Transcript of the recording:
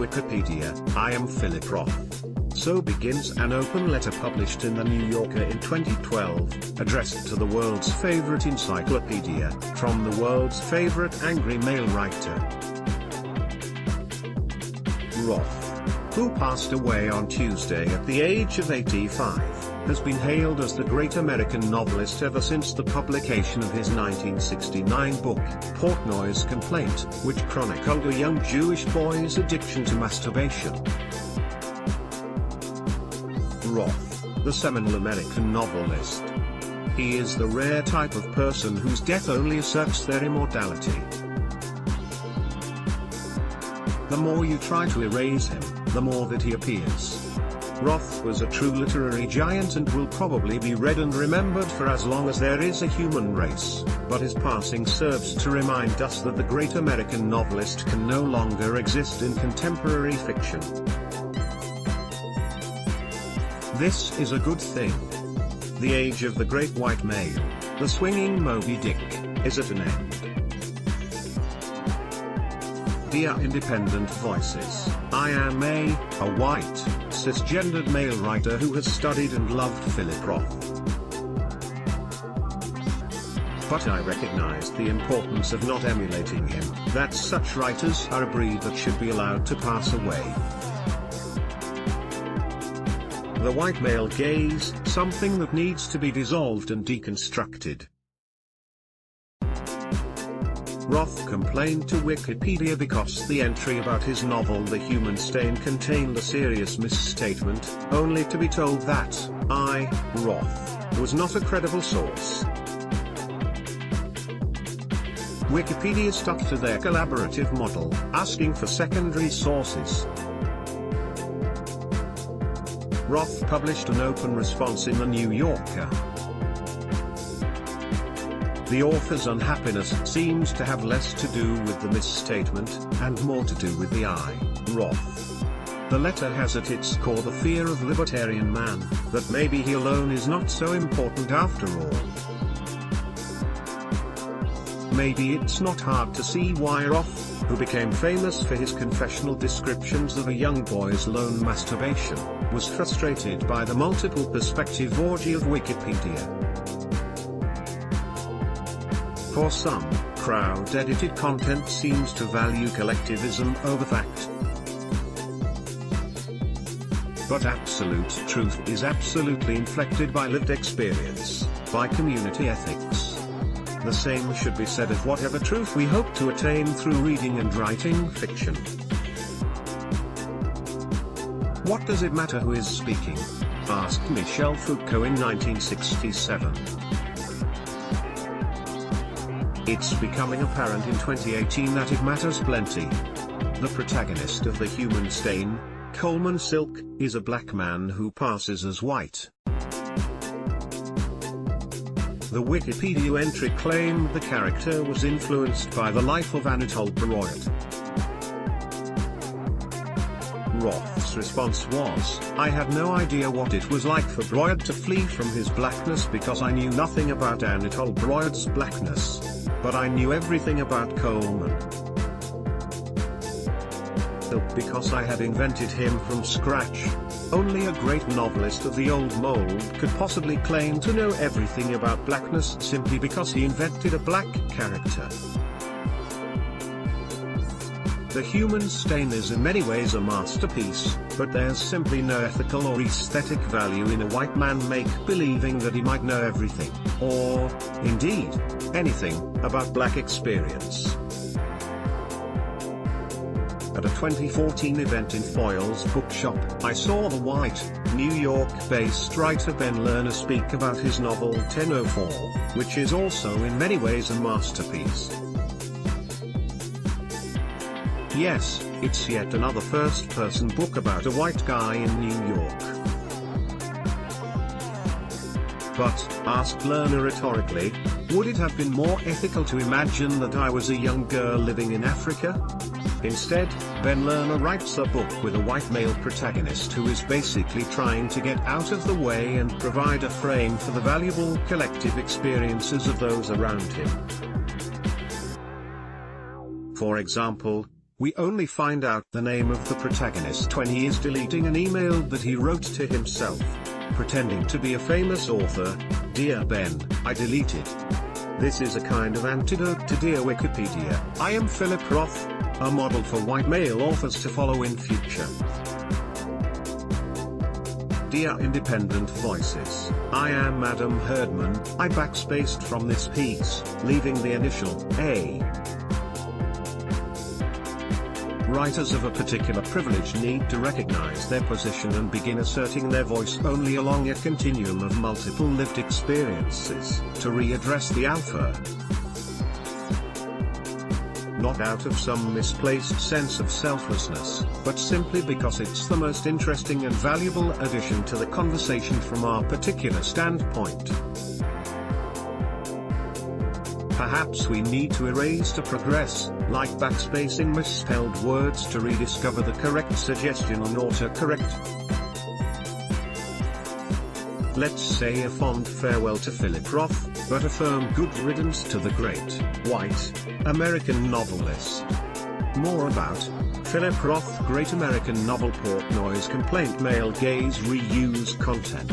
Wikipedia. I am Philip Roth. So begins an open letter published in the New Yorker in 2012, addressed to the world's favorite encyclopedia, from the world's favorite angry male writer. Roth, who passed away on Tuesday at the age of 85, has been hailed as the Great American Novelist ever since the publication of his 1969 book, Portnoy's Complaint, which chronicled a young Jewish boy's addiction to masturbation. Roth, the seminal American novelist. He is the rare type of person whose death only asserts their immortality. The more you try to erase him, the more that he appears. Roth was a true literary giant and will probably be read and remembered for as long as there is a human race, but his passing serves to remind us that the great American novelist can no longer exist in contemporary fiction. This is a good thing. The age of the great white male, the swinging Moby Dick, is at an end. Dear independent voices, I am a white, cisgendered male writer who has studied and loved Philip Roth. But I recognize the importance of not emulating him, that such writers are a breed that should be allowed to pass away. The white male gaze, something that needs to be dissolved and deconstructed. Roth complained to Wikipedia because the entry about his novel The Human Stain contained a serious misstatement, only to be told that I, Roth, was not a credible source. Wikipedia stuck to their collaborative model, asking for secondary sources. Roth published an open response in the New Yorker. The author's unhappiness seems to have less to do with the misstatement, and more to do with the I, Roth. The letter has at its core the fear of libertarian man, that maybe he alone is not so important after all. Maybe it's not hard to see why Roth, who became famous for his confessional descriptions of a young boy's lone masturbation, was frustrated by the multiple perspective orgy of Wikipedia. For some, crowd-edited content seems to value collectivism over fact. But absolute truth is absolutely inflected by lived experience, by community ethics. The same should be said of whatever truth we hope to attain through reading and writing fiction. What does it matter who is speaking? Asked Michel Foucault in 1967. It's becoming apparent in 2018 that it matters plenty. The protagonist of The Human Stain, Coleman Silk, is a black man who passes as white. The Wikipedia entry claimed the character was influenced by the life of Anatole Breuer. Roth's response was, I had no idea what it was like for Breuer to flee from his blackness because I knew nothing about Anatole Breuer's blackness. But I knew everything about Coleman. Because I had invented him from scratch. Only a great novelist of the old mold could possibly claim to know everything about blackness simply because he invented a black character. The Human Stain is in many ways a masterpiece, but there's simply no ethical or aesthetic value in a white man make-believing that he might know everything, or, indeed, anything, about black experience. At a 2014 event in Foyle's bookshop, I saw the white, New York-based writer Ben Lerner speak about his novel 1004, which is also in many ways a masterpiece. Yes, it's yet another first-person book about a white guy in New York. But, asked Lerner rhetorically, would it have been more ethical to imagine that I was a young girl living in Africa? Instead, Ben Lerner writes a book with a white male protagonist who is basically trying to get out of the way and provide a frame for the valuable collective experiences of those around him. For example, We only find out the name of the protagonist when he is deleting an email that he wrote to himself, pretending to be a famous author. "Dear Ben, I deleted." This is a kind of antidote to Dear Wikipedia. I am Philip Roth, a model for white male authors to follow in future. Dear Independent Voices, I am Adam Herdman. I backspaced from this piece, leaving the initial A. Writers of a particular privilege need to recognize their position and begin asserting their voice only along a continuum of multiple lived experiences, to readdress the alpha. Not out of some misplaced sense of selflessness, but simply because it's the most interesting and valuable addition to the conversation from our particular standpoint. Perhaps we need to erase to progress, like backspacing misspelled words to rediscover the correct suggestion and autocorrect. Let's say a fond farewell to Philip Roth, but a firm good riddance to the great, white, American novelist. More about Philip Roth, Great American Novel, Portnoy's complaint, male gaze, reuse content.